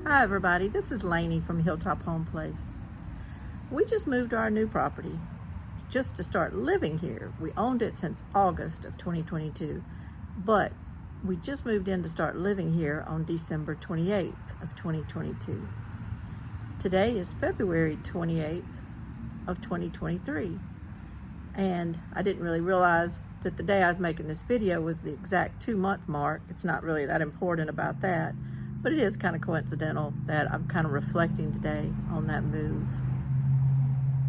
Hi everybody, this is Lainey from Hilltop Home Place. We just moved to our new property just to start living here. We owned it since August of 2022, but we just moved in to start living here on December 28th of 2022. Today is February 28th of 2023, and I didn't really realize that the day I was making this video was the exact 2-month mark. It's not really that important about that, but it is kind of coincidental that I'm kind of reflecting today on that move.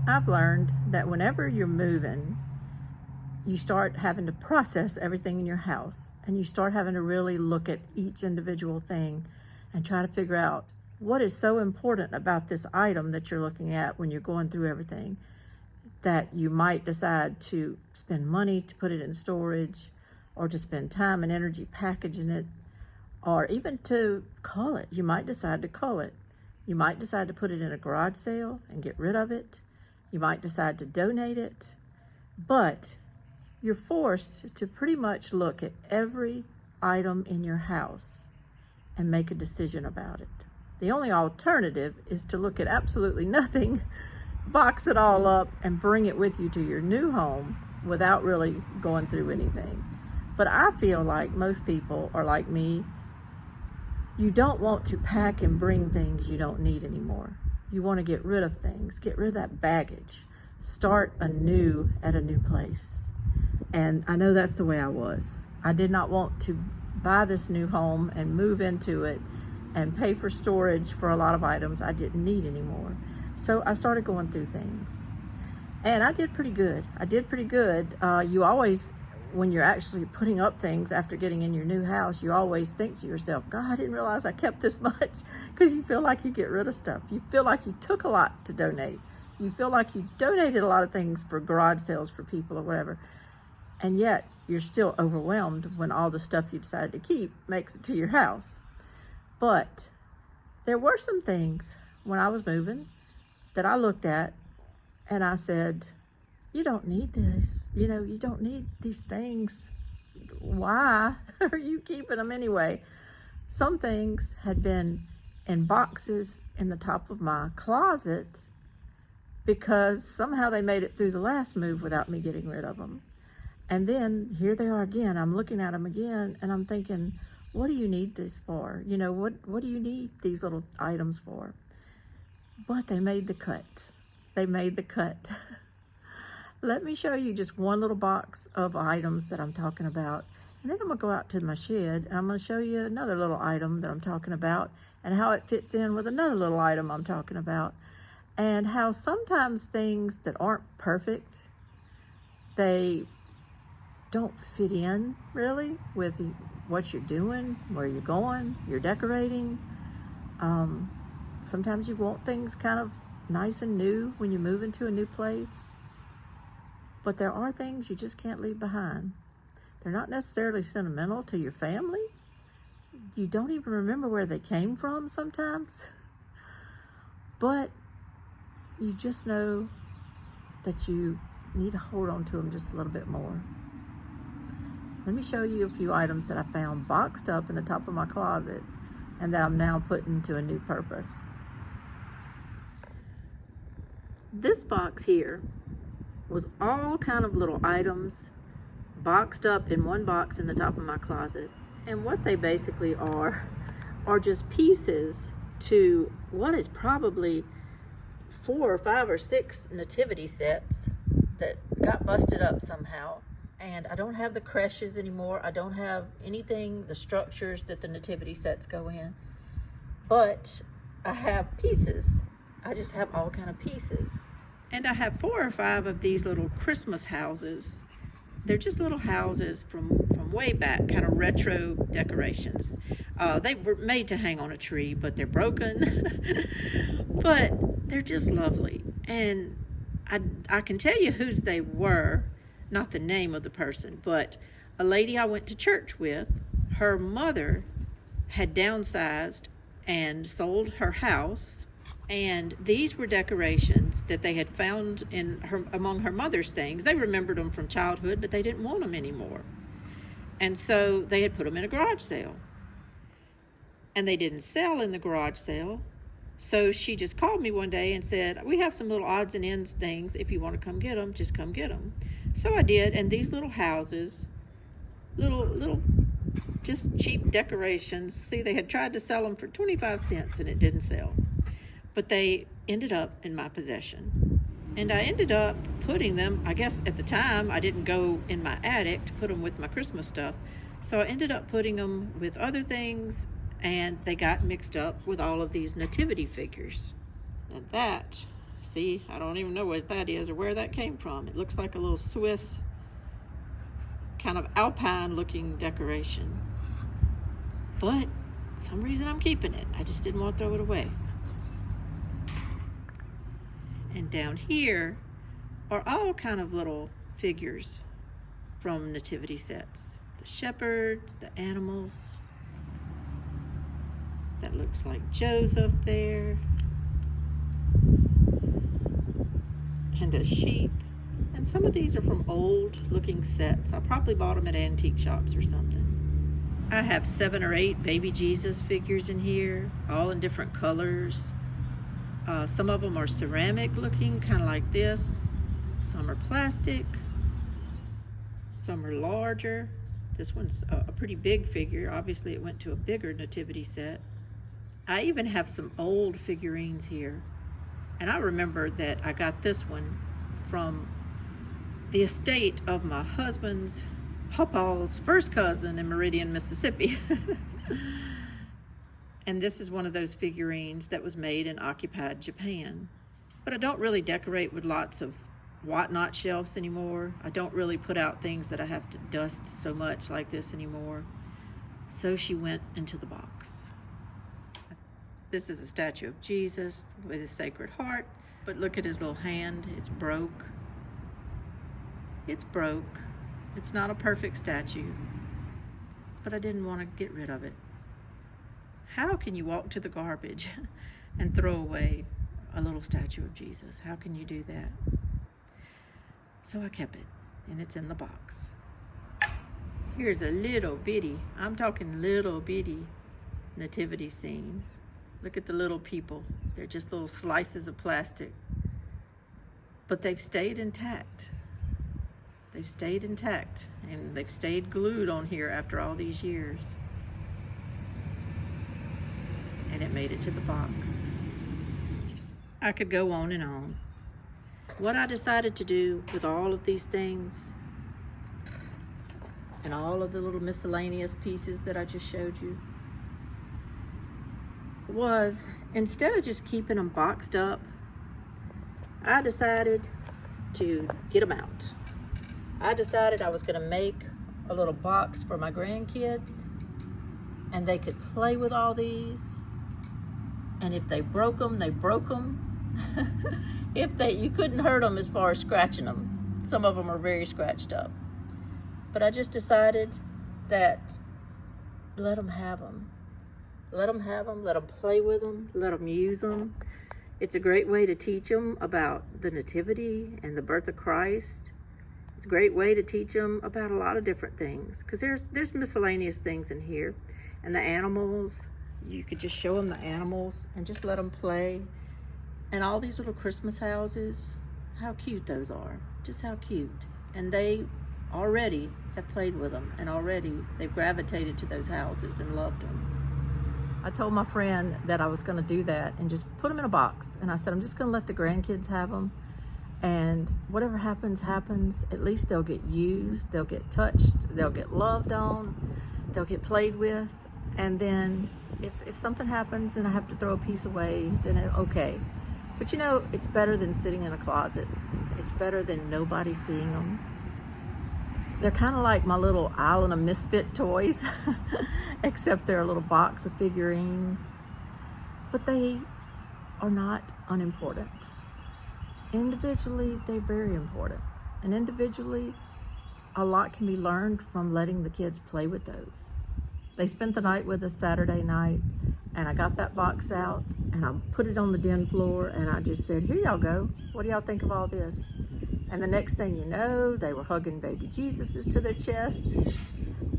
I've learned that whenever you're moving, you start having to process everything in your house, and you start having to really look at each individual thing and try to figure out what is so important about this item that you're looking at when you're going through everything, that you might decide to spend money to put it in storage, or to spend time and energy packaging it, or even to cull it. You might decide to cull it. You might decide to put it in a garage sale and get rid of it. You might decide to donate it. But you're forced to pretty much look at every item in your house and make a decision about it. The only alternative is to look at absolutely nothing, box it all up, and bring it with you to your new home without really going through anything. But I feel like most people are like me. You don't want to pack and bring things you don't need anymore. You want to get rid of things, get rid of that baggage, start anew at a new place. And I know that's the way I was. I did not want to buy this new home and move into it and pay for storage for a lot of items I didn't need anymore. So I started going through things. And I did pretty good. You always, when you're actually putting up things after getting in your new house, you always think to yourself, God, I didn't realize I kept this much, because you feel like you get rid of stuff. You feel like you took a lot to donate. You feel like you donated a lot of things for garage sales for people or whatever. And yet you're still overwhelmed when all the stuff you decided to keep makes it to your house. But there were some things when I was moving that I looked at and I said, you don't need this. You don't need these things. Why are you keeping them anyway? Some things had been in boxes in the top of my closet because somehow they made it through the last move without me getting rid of them. And then here they are again. I'm looking at them again and I'm thinking, what do you need this for? What do you need these little items for? But they made the cut. They made the cut. Let me show you just one little box of items that I'm talking about. And then I'm gonna go out to my shed and I'm gonna show you another little item that I'm talking about and how it fits in with another little item I'm talking about. And how sometimes things that aren't perfect, they don't fit in really with what you're doing, where you're going, you're decorating. Sometimes you want things kind of nice and new when you move into a new place. But there are things you just can't leave behind. They're not necessarily sentimental to your family. You don't even remember where they came from sometimes. But you just know that you need to hold on to them just a little bit more. Let me show you a few items that I found boxed up in the top of my closet and that I'm now putting to a new purpose. This box here was all kind of little items boxed up in one box in the top of my closet. And what they basically are just pieces to what is probably 4 or 5 or 6 nativity sets that got busted up somehow. And I don't have the creches anymore. I don't have anything, the structures that the nativity sets go in. But I have pieces. I just have all kind of pieces. And I have 4 or 5 of these little Christmas houses. They're just little houses from way back, kind of retro decorations. They were made to hang on a tree, but they're broken. But they're just lovely. And I can tell you whose they were, not the name of the person, but a lady I went to church with, her mother had downsized and sold her house, and these were decorations that they had found among her mother's things. They remembered them from childhood, but they didn't want them anymore. And so they had put them in a garage sale. and they didn't sell in the garage sale. So she just called me one day and said, we have some little odds and ends things. If you want to come get them, just come get them. So I did, and these little houses, little just cheap decorations. See, they had tried to sell them for 25 cents and it didn't sell. But they ended up in my possession. And I ended up putting them, I guess at the time, I didn't go in my attic to put them with my Christmas stuff. So I ended up putting them with other things, and they got mixed up with all of these nativity figures. And that, see, I don't even know what that is or where that came from. It looks like a little Swiss kind of alpine looking decoration. But for some reason I'm keeping it. I just didn't want to throw it away. And down here are all kind of little figures from nativity sets. The shepherds, the animals. That looks like Joseph there. And a sheep. And some of these are from old looking sets. I probably bought them at antique shops or something. I have 7 or 8 baby Jesus figures in here, all in different colors. Some of them are ceramic looking, kind of like this. Some are plastic. Some are larger. This one's a pretty big figure. Obviously it went to a bigger nativity set. I even have some old figurines here. And I remember that I got this one from the estate of my husband's Papa's first cousin in Meridian, Mississippi. And this is one of those figurines that was made in occupied Japan. But I don't really decorate with lots of whatnot shelves anymore. I don't really put out things that I have to dust so much like this anymore. So she went into the box. This is a statue of Jesus with his Sacred Heart, but look at his little hand. It's broke. It's broke. It's not a perfect statue, but I didn't want to get rid of it. How can you walk to the garbage and throw away a little statue of Jesus? How can you do that? So I kept it, and it's in the box. Here's a little bitty, I'm talking little bitty nativity scene. Look at the little people. They're just little slices of plastic, but they've stayed intact. They've stayed intact, and they've stayed glued on here after all these years. And it made it to the box. I could go on and on. What I decided to do with all of these things and all of the little miscellaneous pieces that I just showed you was, instead of just keeping them boxed up, I decided to get them out. I decided I was going to make a little box for my grandkids, and they could play with all these. And if they broke them, they broke them. You couldn't hurt them as far as scratching them. Some of them are very scratched up. But I just decided that let them have them. Let them have them, let them play with them, let them use them. It's a great way to teach them about the Nativity and the birth of Christ. It's a great way to teach them about a lot of different things, because there's miscellaneous things in here. And the animals, you could just show them the animals and just let them play. And all these little Christmas houses, how cute those are. Just how cute. And they already have played with them, and already they've gravitated to those houses and loved them. I told my friend that I was going to do that and just put them in a box. And I said, I'm just going to let the grandkids have them. And whatever happens, happens. At least they'll get used, they'll get touched, they'll get loved on, they'll get played with. And then if something happens and I have to throw a piece away, then okay. But you know, it's better than sitting in a closet. It's better than nobody seeing them. They're kind of like my little Island of Misfit toys, except they're a little box of figurines. But they are not unimportant. Individually, they're very important. And individually, a lot can be learned from letting the kids play with those. They spent the night with us Saturday night, and I got that box out, and I put it on the den floor, and I just said, here y'all go. What do y'all think of all this? And the next thing you know, they were hugging baby Jesuses to their chest,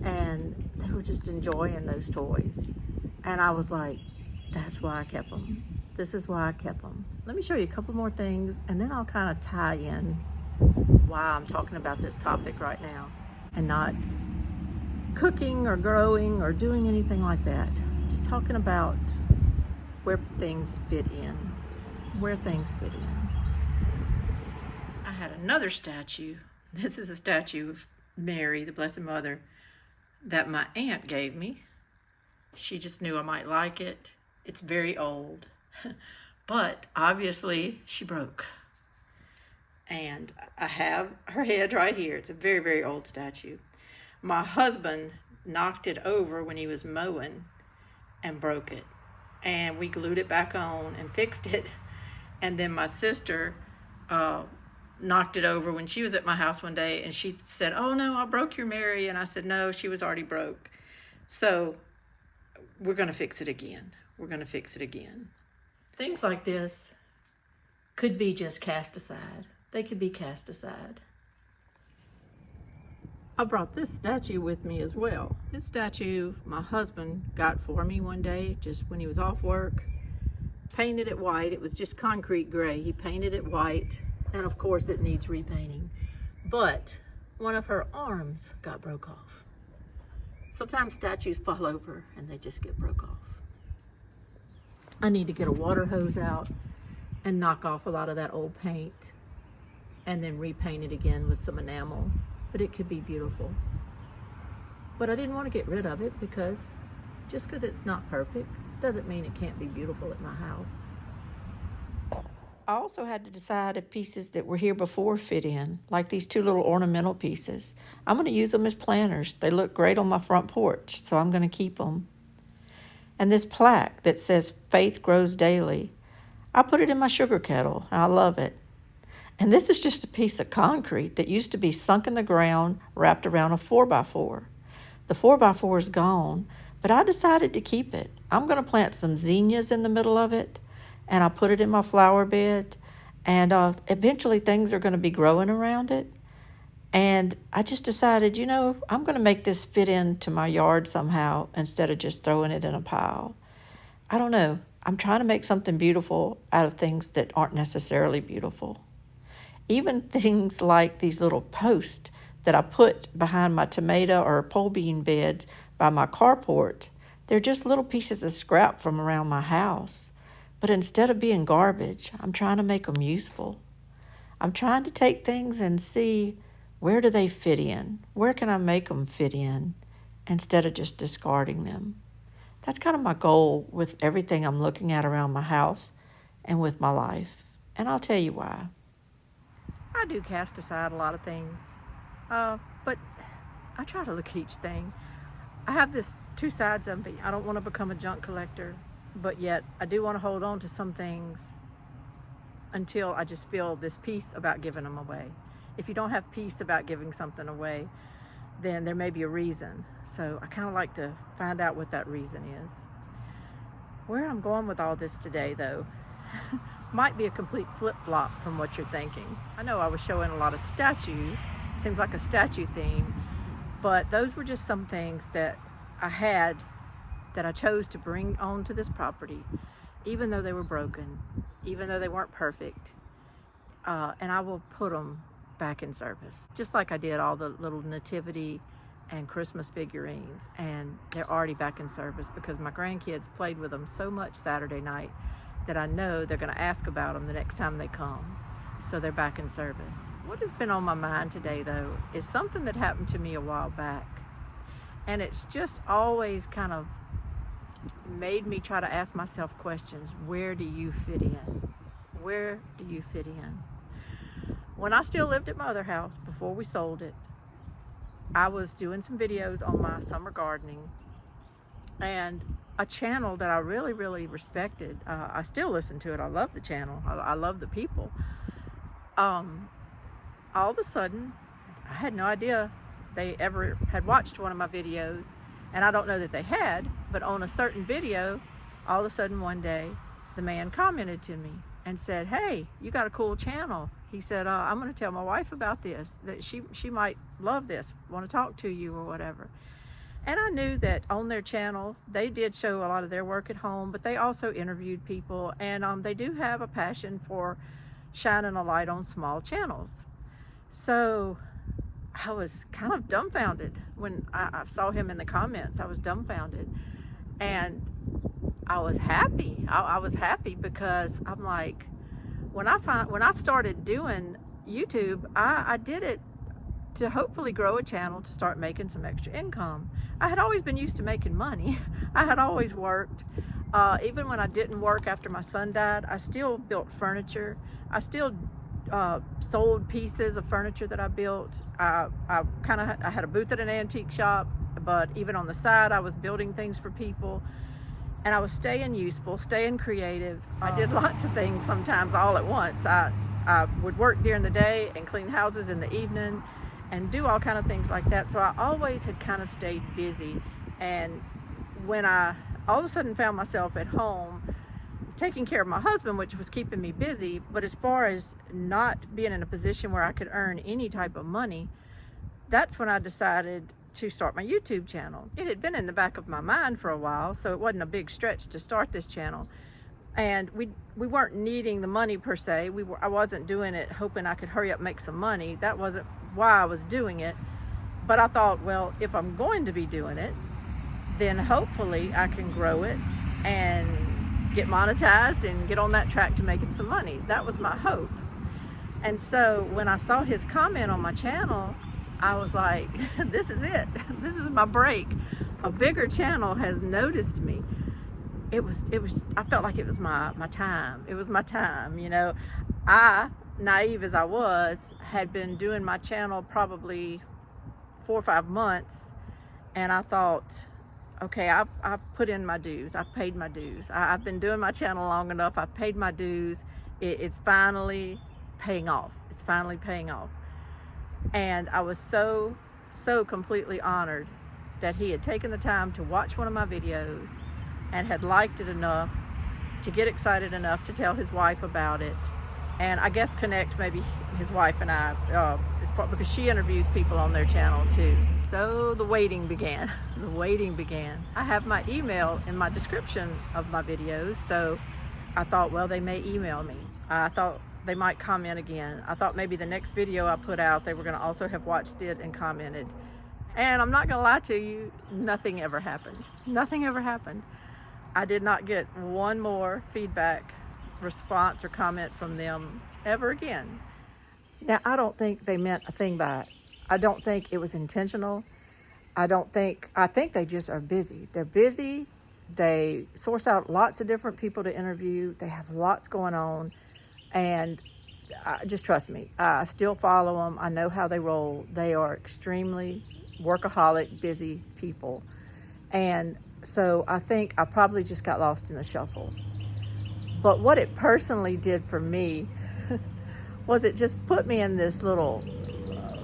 and they were just enjoying those toys. And I was like, that's why I kept them. This is why I kept them. Let me show you a couple more things, and then I'll kind of tie in why I'm talking about this topic right now and not cooking or growing or doing anything like that. Just talking about where things fit in. Where things fit in. I had another statue. This is a statue of Mary, the Blessed Mother, that my aunt gave me. She just knew I might like it. It's very old, but obviously she broke. And I have her head right here. It's a very, very old statue. My husband knocked it over when he was mowing and broke it. And we glued it back on and fixed it. And then my sister knocked it over when she was at my house one day, and she said, "Oh no, I broke your Mary." And I said, "No, she was already broke." So we're going to fix it again. We're going to fix it again. Things like this could be just cast aside. They could be cast aside. I brought this statue with me as well. This statue my husband got for me one day just when he was off work. Painted it white. It was just concrete gray. He painted it white, and of course it needs repainting. But one of her arms got broke off. Sometimes statues fall over and they just get broke off. I need to get a water hose out and knock off a lot of that old paint and then repaint it again with some enamel. But it could be beautiful. But I didn't want to get rid of it because just because it's not perfect doesn't mean it can't be beautiful at my house. I also had to decide if pieces that were here before fit in, like these two little ornamental pieces. I'm going to use them as planters. They look great on my front porch, so I'm going to keep them. And this plaque that says "Faith Grows Daily," I put it in my sugar kettle, and I love it. And this is just a piece of concrete that used to be sunk in the ground, wrapped around a 4x4. The 4x4 is gone, but I decided to keep it. I'm going to plant some zinnias in the middle of it, and I put it in my flower bed, and eventually things are going to be growing around it. And I just decided, I'm going to make this fit into my yard somehow instead of just throwing it in a pile. I don't know. I'm trying to make something beautiful out of things that aren't necessarily beautiful. Even things like these little posts that I put behind my tomato or pole bean beds by my carport, they're just little pieces of scrap from around my house. But instead of being garbage, I'm trying to make them useful. I'm trying to take things and see, where do they fit in? Where can I make them fit in instead of just discarding them? That's kind of my goal with everything I'm looking at around my house and with my life. And I'll tell you why. I do cast aside a lot of things, but I try to look at each thing. I have this two sides of me. I don't want to become a junk collector, but yet I do want to hold on to some things until I just feel this peace about giving them away. If you don't have peace about giving something away, then there may be a reason. So I kind of like to find out what that reason is. Where I'm going with all this today, though, might be a complete flip-flop from what you're thinking. I know I was showing a lot of statues. Seems like a statue theme, but those were just some things that I had that I chose to bring onto this property, even though they were broken, even though they weren't perfect, and I will put them back in service, just like I did all the little nativity and Christmas figurines, and they're already back in service because my grandkids played with them so much Saturday night that I know they're going to ask about them the next time they come, so they're back in service. What has been on my mind today, though, is something that happened to me a while back, and it's just always kind of made me try to ask myself questions. Where do you fit in? Where do you fit in? When I still lived at my other house before we sold it, I was doing some videos on my summer gardening, and a channel that I really, really respected. I still listen to it. I love the channel. I love the people. All of a sudden, I had no idea they ever had watched one of my videos, and I don't know that they had, but on a certain video, all of a sudden one day, the man commented to me and said, "Hey, you got a cool channel." He said, "I'm going to tell my wife about this, that she might love this, want to talk to you or whatever." And I knew that on their channel, they did show a lot of their work at home, but they also interviewed people, and they do have a passion for shining a light on small channels. So I was kind of dumbfounded when I saw him in the comments. I was dumbfounded, and I was happy. I was happy because I'm like, when I started doing YouTube, I did it to hopefully grow a channel to start making some extra income. I had always been used to making money. I had always worked. Even when I didn't work after my son died, I still built furniture. I still sold pieces of furniture that I built. I had a booth at an antique shop, but even on the side, I was building things for people. And I was staying useful, staying creative. I did lots of things sometimes all at once. I would work during the day and clean houses in the evening and do all kind of things like that. So I always had kind of stayed busy. And when I all of a sudden found myself at home taking care of my husband, which was keeping me busy, but as far as not being in a position where I could earn any type of money, that's when I decided to start my YouTube channel. It had been in the back of my mind for a while, so it wasn't a big stretch to start this channel. And we weren't needing the money per se. I wasn't doing it hoping I could hurry up and make some money. That wasn't why I was doing it. But I thought, well, if I'm going to be doing it, then hopefully I can grow it and get monetized and get on that track to making some money. That was my hope. And so when I saw his comment on my channel, I was like, this is it. This is my break. A bigger channel has noticed me. I felt like it was my time. It was my time, you know. I, naive as I was, had been doing my channel probably 4 or 5 months, and I thought, okay, I've put in my dues. I've paid my dues. I've been doing my channel long enough. I've paid my dues. It's finally paying off. It's finally paying off. And I was so completely honored that he had taken the time to watch one of my videos and had liked it enough to get excited enough to tell his wife about it. And I guess connect maybe his wife and I, because she interviews people on their channel too. So the waiting began. The waiting began. I have my email in my description of my videos, so I thought, well, they may email me. I thought they might comment again. I thought maybe the next video I put out, they were going to also have watched it and commented. And I'm not going to lie to you, nothing ever happened. Nothing ever happened. I did not get one more feedback, response, or comment from them ever again. Now, I don't think they meant a thing by it. I don't think it was intentional. I think they just are busy. They're busy. They source out lots of different people to interview. They have lots going on. And just trust me, I still follow them. I know how they roll. They are extremely workaholic, busy people. And so I think I probably just got lost in the shuffle. But what it personally did for me was it just put me in this little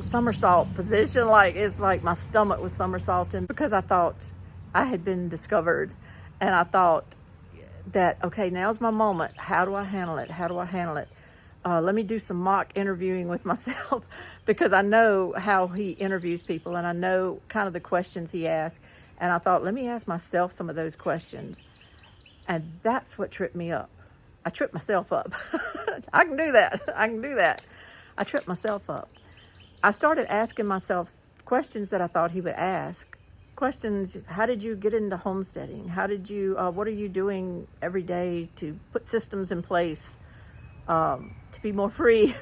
somersault position. It's like my stomach was somersaulting, because I thought I had been discovered, and I thought that, okay, now's my moment. How do I handle it? How do I handle it? Let me do some mock interviewing with myself, because I know how he interviews people, and I know kind of the questions he asks. And I thought, let me ask myself some of those questions. And that's what tripped me up. I tripped myself up. I can do that. I tripped myself up. I started asking myself questions that I thought he would ask. Questions: how did you get into homesteading? What are you doing every day to put systems in place to be more free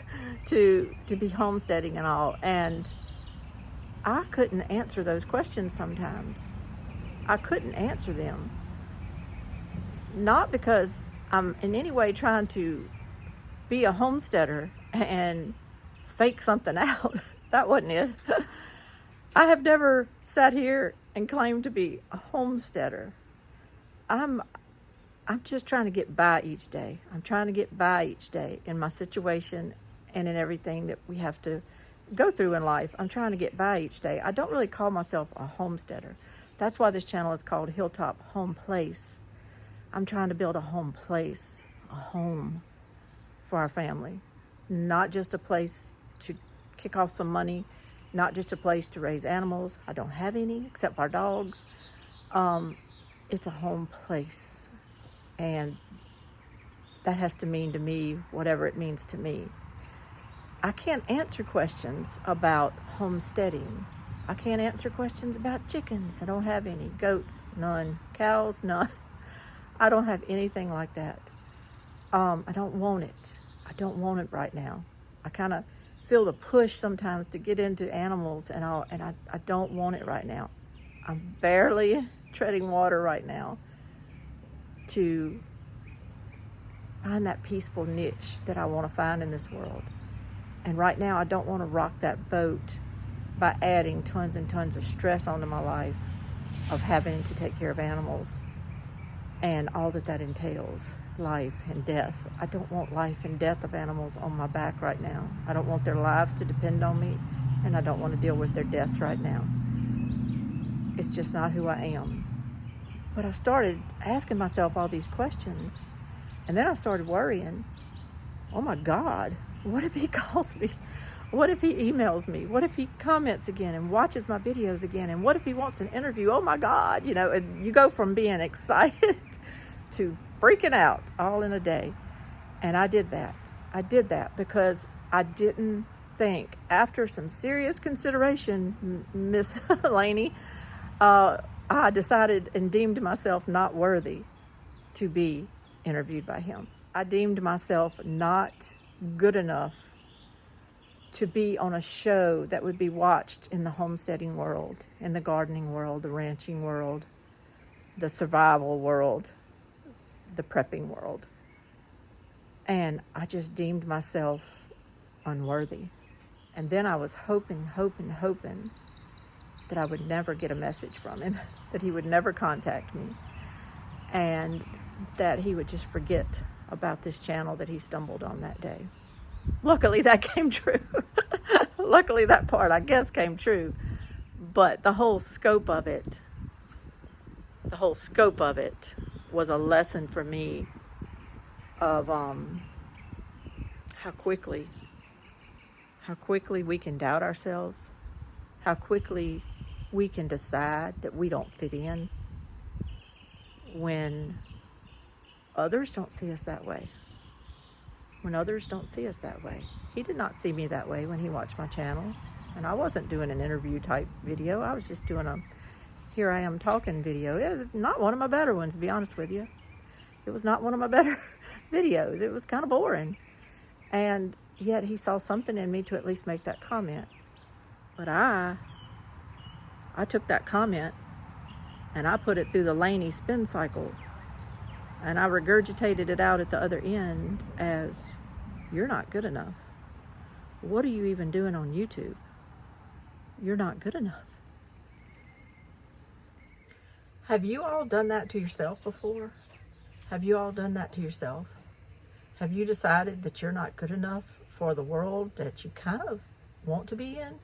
to be homesteading and all? And I couldn't answer those questions sometimes. I couldn't answer them. Not because I'm in any way trying to be a homesteader and fake something out. That wasn't it. I have never sat here and claimed to be a homesteader. I'm just trying to get by each day. I'm trying to get by each day in my situation and in everything that we have to go through in life. I'm trying to get by each day. I don't really call myself a homesteader. That's why this channel is called Hilltop Home Place. I'm trying to build a home place, a home for our family, not just a place to kick off some money not just a place to raise animals. I don't have any except our dogs. It's a home place, and that has to mean to me whatever it means to me. I can't answer questions about homesteading. I can't answer questions about chickens. I don't have any. Goats, none. Cows, none. I don't have anything like that. I don't want it. I don't want it right now. I kind of feel the push sometimes to get into animals, and I don't want it right now. I'm barely treading water right now to find that peaceful niche that I want to find in this world. And right now, I don't want to rock that boat by adding tons and tons of stress onto my life of having to take care of animals and all that entails, life and death. I don't want life and death of animals on my back right now. I don't want their lives to depend on me, and I don't want to deal with their deaths right now. It's just not who I am. But I started asking myself all these questions, and then I started worrying, oh my God, what if he calls me? What if he emails me? What if he comments again and watches my videos again? And what if he wants an interview? Oh my God, and you go from being excited to freaking out all in a day. And I did that. I did that because I didn't think, after some serious consideration, Miss Laney, I decided and deemed myself not worthy to be interviewed by him. I deemed myself not good enough to be on a show that would be watched in the homesteading world, in the gardening world, the ranching world, the survival world, the prepping world. And I just deemed myself unworthy. And then I was hoping that I would never get a message from him, that he would never contact me, and that he would just forget about this channel that he stumbled on that day. Luckily, that came true. Luckily, that part, I guess, came true. But the whole scope of it was a lesson for me of how quickly we can doubt ourselves, how quickly we can decide that we don't fit in when others don't see us that way. When others don't see us that way. He did not see me that way when he watched my channel. And I wasn't doing an interview type video. I was just doing a here I am talking video. It was not one of my better ones, to be honest with you. It was not one of my better videos. It was kind of boring. And yet he saw something in me to at least make that comment. But I took that comment and I put it through the Laney spin cycle. And I regurgitated it out at the other end as, you're not good enough. What are you even doing on YouTube? You're not good enough. Have you all done that to yourself before? Have you all done that to yourself? Have you decided that you're not good enough for the world that you kind of want to be in?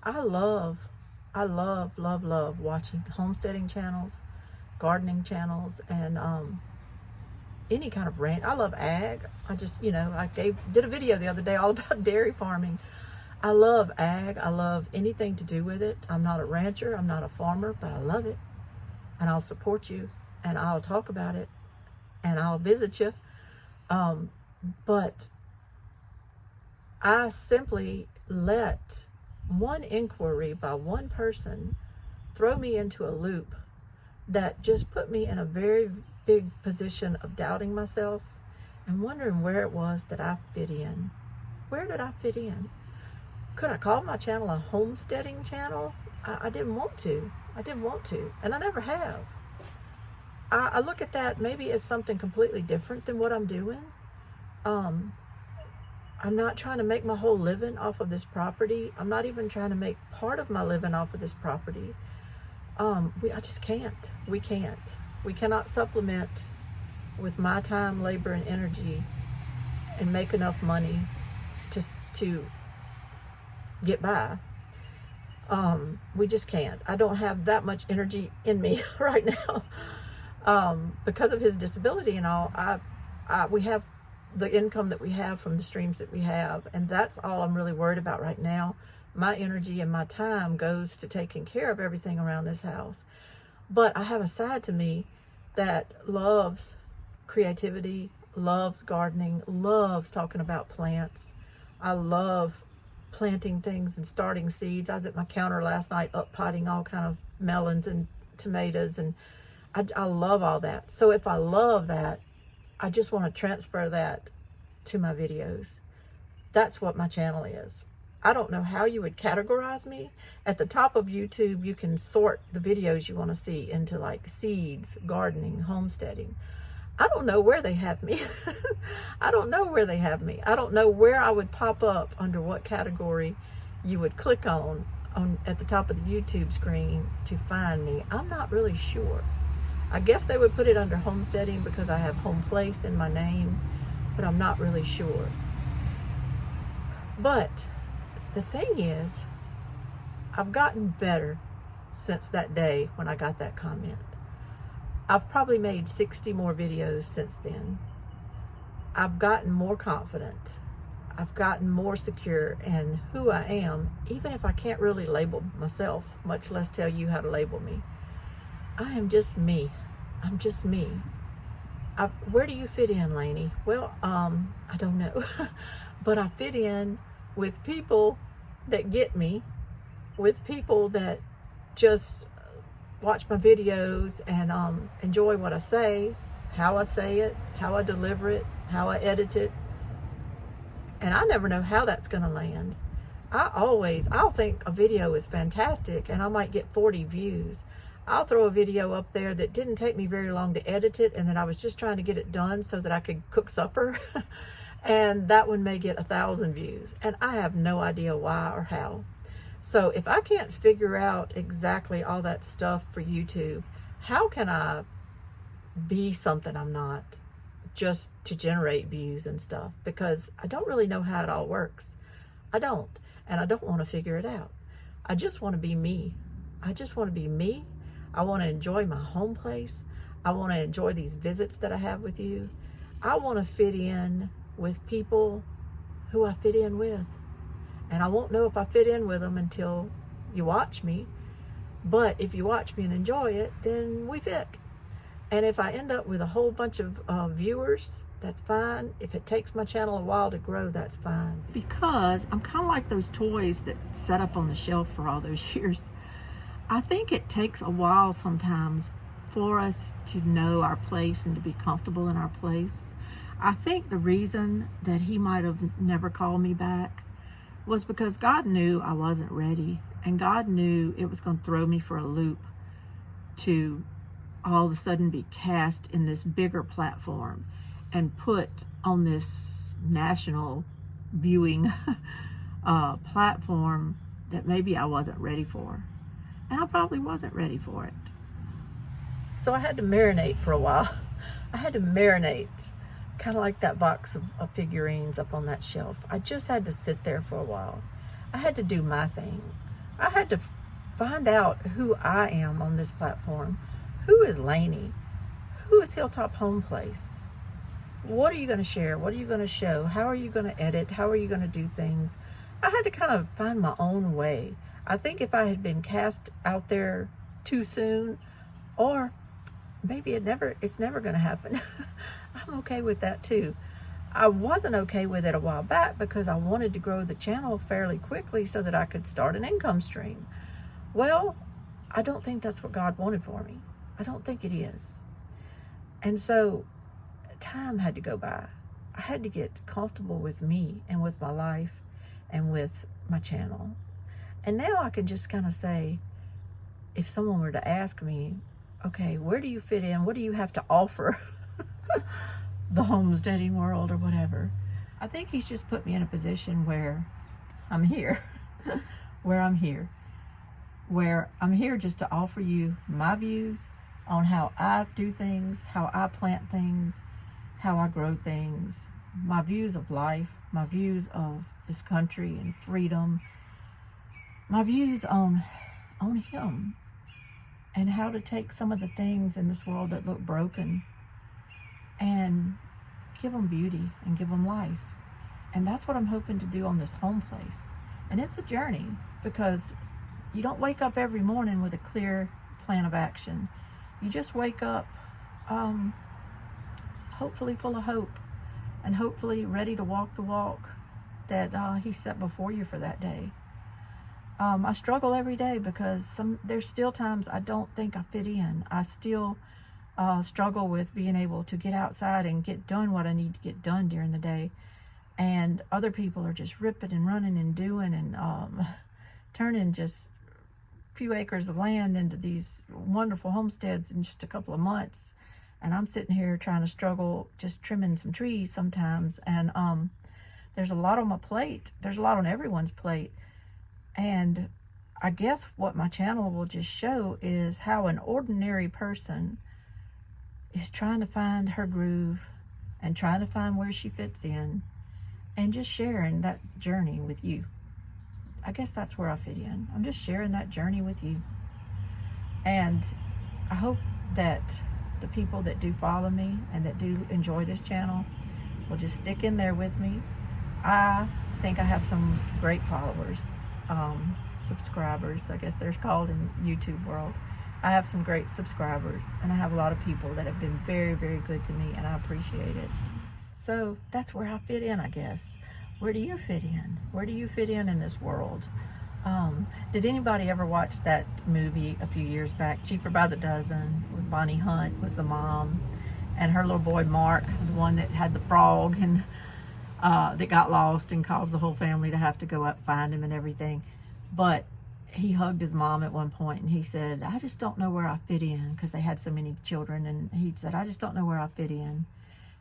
I love watching homesteading channels, gardening channels, and any kind of ranch. I love ag. I just, did a video the other day all about dairy farming. I love ag. I love anything to do with it. I'm not a rancher. I'm not a farmer, but I love it. And I'll support you, and I'll talk about it, and I'll visit you. But I simply let one inquiry by one person throw me into a loop that just put me in a very big position of doubting myself and wondering where it was that I fit in. Where did I fit in? Could I call my channel a homesteading channel? I didn't want to. And I never have. I look at that maybe as something completely different than what I'm doing. I'm not trying to make my whole living off of this property. I'm not even trying to make part of my living off of this property. I just can't. We can't. We cannot supplement with my time, labor, and energy and make enough money to get by. We just can't. I don't have that much energy in me right now. Because of his disability and all, we have the income that we have from the streams that we have, and that's all I'm really worried about right now. my energy and my time goes to taking care of everything around this house. But I have a side to me that loves creativity, loves gardening, loves talking about plants. I love planting things and starting seeds. I was at my counter last night up potting all kind of melons and tomatoes, and I love all that. So if I love that, I just want to transfer that to my videos. That's what my channel is. I don't know how you would categorize me. At the top of YouTube, you can sort the videos you want to see into like seeds, gardening, homesteading. I don't know where they have me. I don't know where they have me. I don't know where I would pop up under what category you would click on at the top of the YouTube screen to find me. I'm not really sure. I guess they would put it under homesteading because I have home place in my name, but I'm not really sure. But the thing is, I've gotten better since that day when I got that comment. I've probably made 60 more videos since then. I've gotten more confident. I've gotten more secure in who I am, even if I can't really label myself, much less tell you how to label me. I am just me. I'm just me. Where do you fit in, Lainey? Well, I don't know. But I fit in with people that get me, with people that just watch my videos and enjoy what I say, how I deliver it, how I edit it. And I never know how that's going to land. I'll think a video is fantastic and I might get 40 views. I'll throw a video up there that didn't take me very long to edit it, and that I was just trying to get it done so that I could cook supper. And that one may get 1,000 views. And I have no idea why or how. So if I can't figure out exactly all that stuff for YouTube, how can I be something I'm not just to generate views and stuff? Because I don't really know how it all works. I don't. And I don't want to figure it out. I just want to be me. I just want to be me. I want to enjoy my home place. I want to enjoy these visits that I have with you. I want to fit in with people who I fit in with. And I won't know if I fit in with them until you watch me. But if you watch me and enjoy it, then we fit. And if I end up with a whole bunch of viewers, that's fine. If it takes my channel a while to grow, that's fine. Because I'm kind of like those toys that sat up on the shelf for all those years. I think it takes a while sometimes for us to know our place and to be comfortable in our place. I think the reason that he might have never called me back was because God knew I wasn't ready, and God knew it was going to throw me for a loop to all of a sudden be cast in this bigger platform and put on this national viewing platform that maybe I wasn't ready for. And I probably wasn't ready for it. So I had to marinate for a while. I had to marinate, kind of like that box of figurines up on that shelf. I just had to sit there for a while. I had to do my thing. I had to find out who I am on this platform. Who is Lainey? Who is Hilltop Home Place? What are you going to share? What are you going to show? How are you going to edit? How are you going to do things? I had to kind of find my own way. I think if I had been cast out there too soon, or maybe it's never going to happen. I'm okay with that too. I wasn't okay with it a while back because I wanted to grow the channel fairly quickly so that I could start an income stream. Well, I don't think that's what God wanted for me. I don't think it is. And so time had to go by. I had to get comfortable with me and with my life and with my channel. And now I can just kind of say, if someone were to ask me, okay, where do you fit in? What do you have to offer the homesteading world or whatever? I think he's just put me in a position where I'm here, where I'm here just to offer you my views on how I do things, how I plant things, how I grow things, my views of life, my views of this country and freedom, my views on him, and how to take some of the things in this world that look broken and give them beauty and give them life. And that's what I'm hoping to do on this home place, And it's a journey, because you don't wake up every morning with a clear plan of action. You just wake up hopefully full of hope, and hopefully ready to walk the walk that he set before you for that day. I struggle every day because there's still times I don't think I fit in. I still struggle with being able to get outside and get done what I need to get done during the day. And other people are just ripping and running and doing and turning just a few acres of land into these wonderful homesteads in just a couple of months. And I'm sitting here trying to struggle just trimming some trees sometimes. And there's a lot on my plate. There's a lot on everyone's plate. And I guess what my channel will just show is how an ordinary person is trying to find her groove and trying to find where she fits in, and just sharing that journey with you. I guess that's where I fit in. I'm just sharing that journey with you. And I hope that the people that do follow me and that do enjoy this channel will just stick in there with me. I think I have some great followers, subscribers, I guess they're called in YouTube world. I have some great subscribers, and I have a lot of people that have been very, very good to me, and I appreciate it. So that's where I fit in, I guess. Where do you fit in? Where do you fit in this world? Did anybody ever watch that movie a few years back, Cheaper by the Dozen, with Bonnie Hunt was the mom, and her little boy Mark, the one that had the frog and that got lost and caused the whole family to have to go up find him and everything. But he hugged his mom at one point, and he said, I just don't know where I fit in, because they had so many children, and he said, I just don't know where I fit in.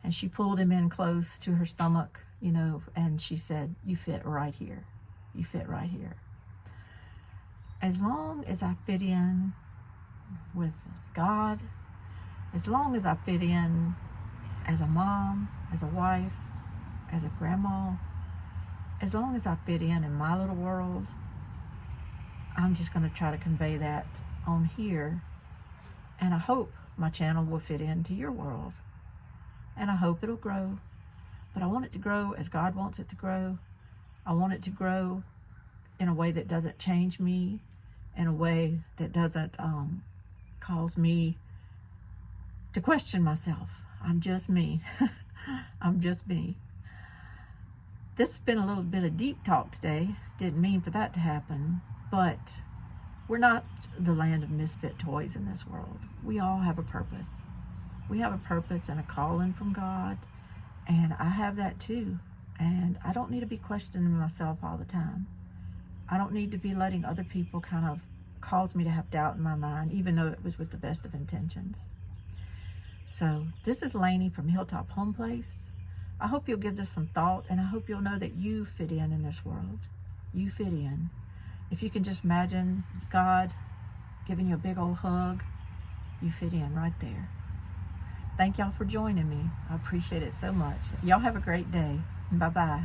And she pulled him in close to her stomach, you know, and she said, you fit right here. You fit right here. As long as I fit in with God, as long as I fit in as a mom, as a wife, as a grandma, as long as I fit in my little world, I'm just going to try to convey that on here. And I hope my channel will fit into your world. And I hope it'll grow. But I want it to grow as God wants it to grow. I want it to grow in a way that doesn't change me, in a way that doesn't cause me to question myself. I'm just me. I'm just me. This has been a little bit of deep talk today. Didn't mean for that to happen. But we're not the land of misfit toys in this world. We all have a purpose. We have a purpose and a calling from God. And I have that too. And I don't need to be questioning myself all the time. I don't need to be letting other people kind of cause me to have doubt in my mind, even though it was with the best of intentions. So this is Lainey from Hilltop Home Place. I hope you'll give this some thought, and I hope you'll know that you fit in this world. You fit in. If you can just imagine God giving you a big old hug, you fit in right there. Thank y'all for joining me. I appreciate it so much. Y'all have a great day. Bye-bye.